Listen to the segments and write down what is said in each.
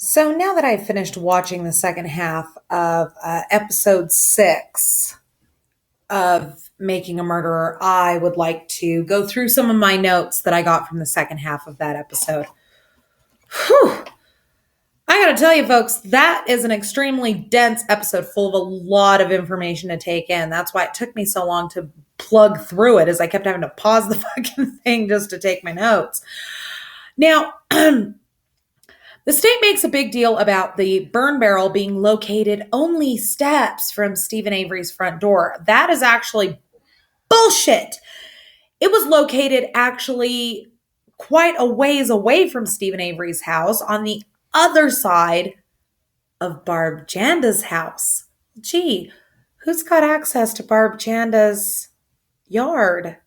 So now that I've finished watching the second half of episode 6 of Making a Murderer, I would like to go through some of my notes that I got from the second half of that episode. Whew. I gotta tell you, folks, that is an extremely dense episode full of a lot of information to take in. That's why it took me so long to plug through it, as I kept having to pause the fucking thing just to take my notes. Now, the state makes a big deal about the burn barrel being located only steps from Stephen Avery's front door. That is actually bullshit. It was located actually quite a ways away from Stephen Avery's house on the other side of Barb Janda's house. Gee, who's got access to Barb Janda's yard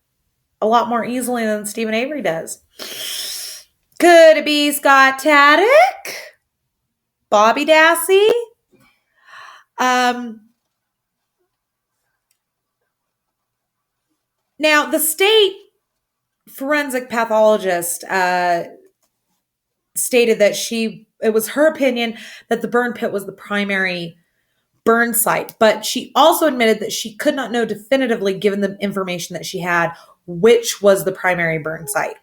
a lot more easily than Stephen Avery does? Could it be Scott Taddick? Bobby Dassey? Now, the state forensic pathologist stated that it was her opinion that the burn pit was the primary burn site, but she also admitted that she could not know definitively, given the information that she had, which was the primary burn site.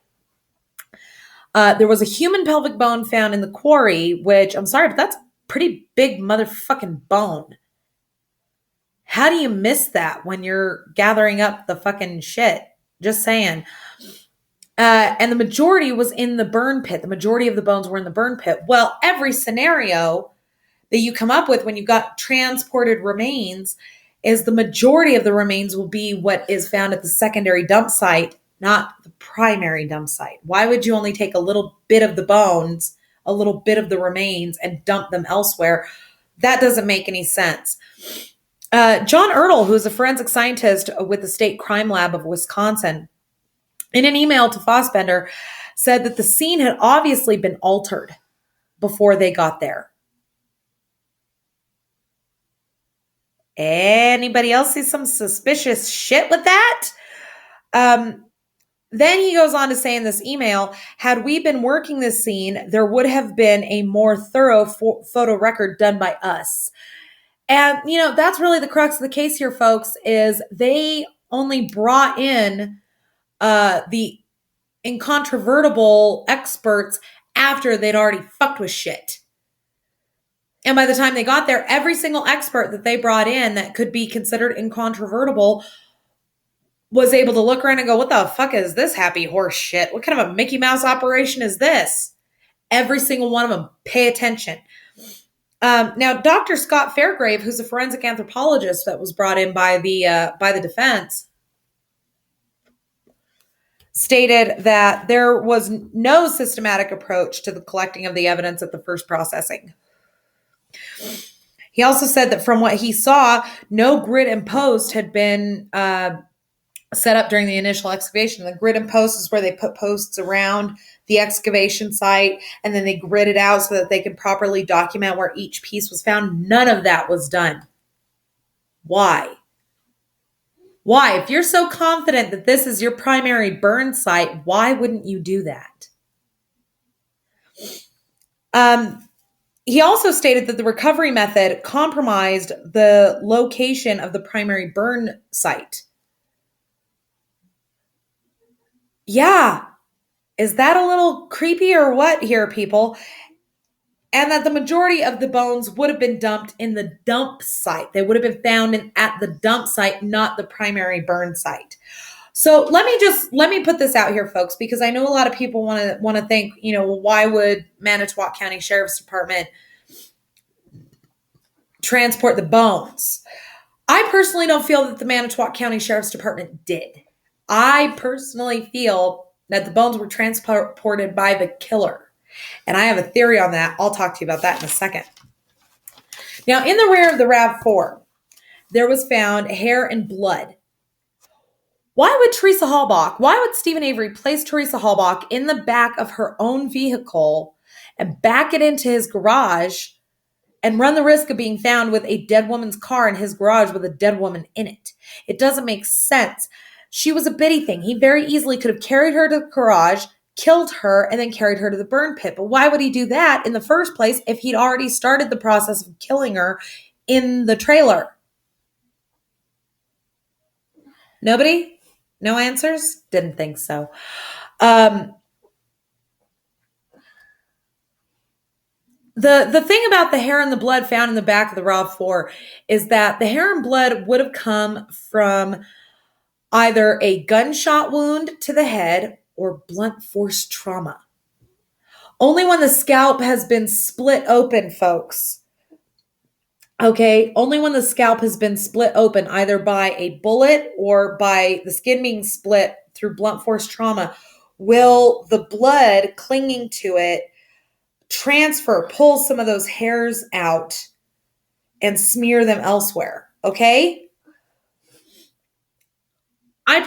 There was a human pelvic bone found in the quarry, which, I'm sorry, but that's a pretty big motherfucking bone. How do you miss that when you're gathering up the fucking shit? Just saying. And the majority was in the burn pit. The majority of the bones were in the burn pit. Well, every scenario that you come up with when you got transported remains is the majority of the remains will be what is found at the secondary dump site, not the primary dump site. Why would you only take a little bit of the bones, a little bit of the remains, and dump them elsewhere? That doesn't make any sense. John Erdl, who's a forensic scientist with the State Crime Lab of Wisconsin, in an email to Fossbender, said that the scene had obviously been altered before they got there. Anybody else see some suspicious shit with that? Then he goes on to say in this email, had we been working this scene, there would have been a more thorough photo record done by us. And, that's really the crux of the case here, folks, is they only brought in the incontrovertible experts after they'd already fucked with shit. And by the time they got there, every single expert that they brought in that could be considered incontrovertible was able to look around and go, what the fuck is this happy horse shit? What kind of a Mickey Mouse operation is this? Every single one of them, pay attention. Now, Dr. Scott Fairgrave, who's a forensic anthropologist that was brought in by the defense, stated that there was no systematic approach to the collecting of the evidence at the first processing. He also said that from what he saw, no grid and post had been set up during the initial excavation. The grid and post is where they put posts around the excavation site, and then they grid it out so that they can properly document where each piece was found. None of that was done. Why? Why? If you're so confident that this is your primary burn site, why wouldn't you do that? He also stated that the recovery method compromised the location of the primary burn site. Yeah. Is that a little creepy or what here, people? And that the majority of the bones would have been dumped in the dump site. They would have been found at the dump site, not the primary burn site. So let me put this out here, folks, because I know a lot of people want to think, why would Manitowoc County Sheriff's Department transport the bones? I personally don't feel that the Manitowoc County Sheriff's Department did. I personally feel that the bones were transported by the killer. And I have a theory on that. I'll talk to you about that in a second. Now, in the rear of the RAV4, there was found hair and blood. Why would Stephen Avery place Teresa Halbach in the back of her own vehicle and back it into his garage and run the risk of being found with a dead woman's car in his garage with a dead woman in it? It doesn't make sense. She was a bitty thing. He very easily could have carried her to the garage, killed her, and then carried her to the burn pit. But why would he do that in the first place if he'd already started the process of killing her in the trailer? Nobody? No answers? Didn't think so. The thing about the hair and the blood found in the back of the RAV4 is that the hair and blood would have come from either a gunshot wound to the head or blunt force trauma. Only when the scalp has been split open, folks. Okay, only when the scalp has been split open, either by a bullet or by the skin being split through blunt force trauma, will the blood clinging to it pull some of those hairs out and smear them elsewhere. Okay? I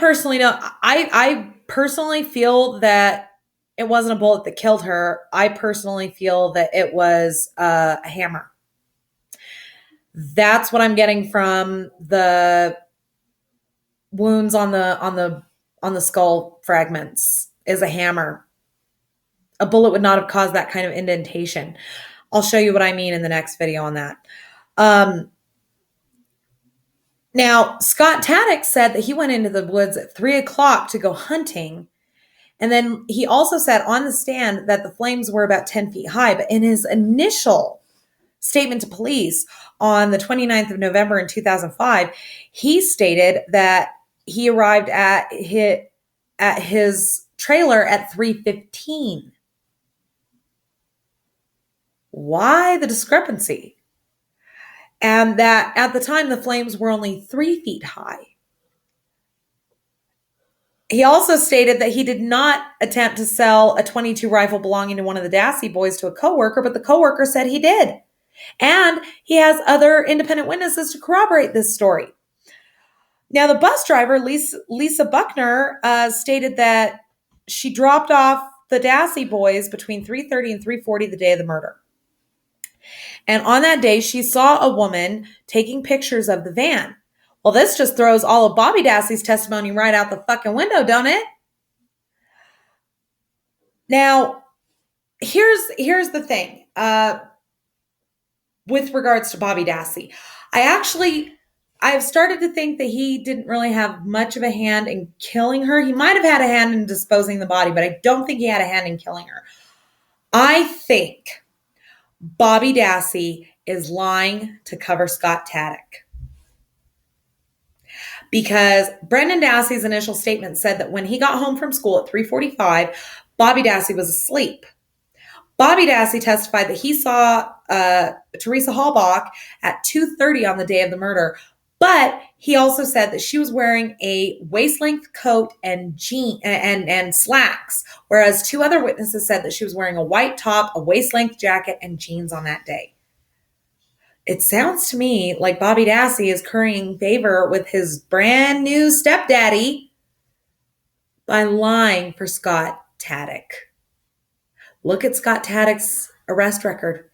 personally feel that it wasn't a bullet that killed her. I personally feel that it was a hammer. That's what I'm getting from the wounds on the skull fragments, is a hammer. A bullet would not have caused that kind of indentation. I'll show you what I mean in the next video on that. Now, Scott Taddock said that he went into the woods at 3:00 to go hunting. And then he also said on the stand that the flames were about 10 feet high. But in his initial statement to police on the 29th of November in 2005, he stated that he arrived at his trailer at 3:15. Why the discrepancy? And that at the time, the flames were only 3 feet high. He also stated that he did not attempt to sell a .22 rifle belonging to one of the Dassey boys to a coworker, but the coworker said he did. And he has other independent witnesses to corroborate this story. Now, the bus driver, Lisa Buckner, stated that she dropped off the Dassey boys between 3:30 and 3:40 the day of the murder. And on that day, she saw a woman taking pictures of the van. Well, this just throws all of Bobby Dassey's testimony right out the fucking window, don't it? Now, here's the thing. With regards to Bobby Dassey, I've started to think that he didn't really have much of a hand in killing her. He might have had a hand in disposing the body, but I don't think he had a hand in killing her. I think Bobby Dassey is lying to cover Scott Taddock. Because Brendan Dassey's initial statement said that when he got home from school at 3:45, Bobby Dassey was asleep. Bobby Dassey testified that he saw Teresa Hallbach at 2:30 on the day of the murder, but he also said that she was wearing a waist-length coat and slacks, whereas two other witnesses said that she was wearing a white top, a waist-length jacket, and jeans on that day. It sounds to me like Bobby Dassey is currying favor with his brand new stepdaddy by lying for Scott Taddock. Look at Scott Taddock's arrest record.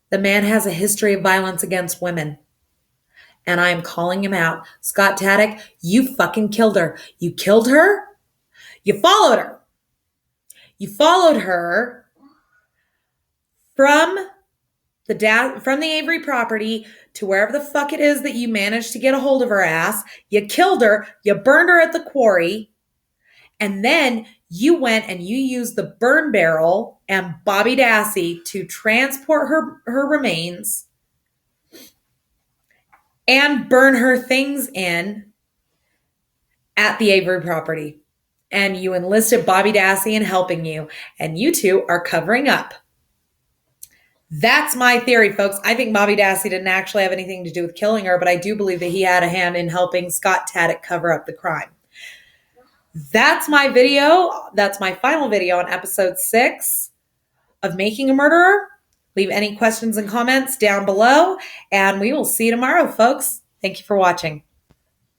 The man has a history of violence against women. And I am calling him out. Scott Taddock, you fucking killed her. You killed her. You followed her. You followed her from the Avery property to wherever the fuck it is that you managed to get a hold of her ass. You killed her. You burned her at the quarry. And then you went and you used the burn barrel and Bobby Dassey to transport her remains and burn her things in at the Avery property. And you enlisted Bobby Dassey in helping you. And you two are covering up. That's my theory, folks. I think Bobby Dassey didn't actually have anything to do with killing her, but I do believe that he had a hand in helping Scott Taddock cover up the crime. That's my video. That's my final video on episode 6 of Making a Murderer. Leave any questions and comments down below, and we will see you tomorrow, folks. Thank you for watching.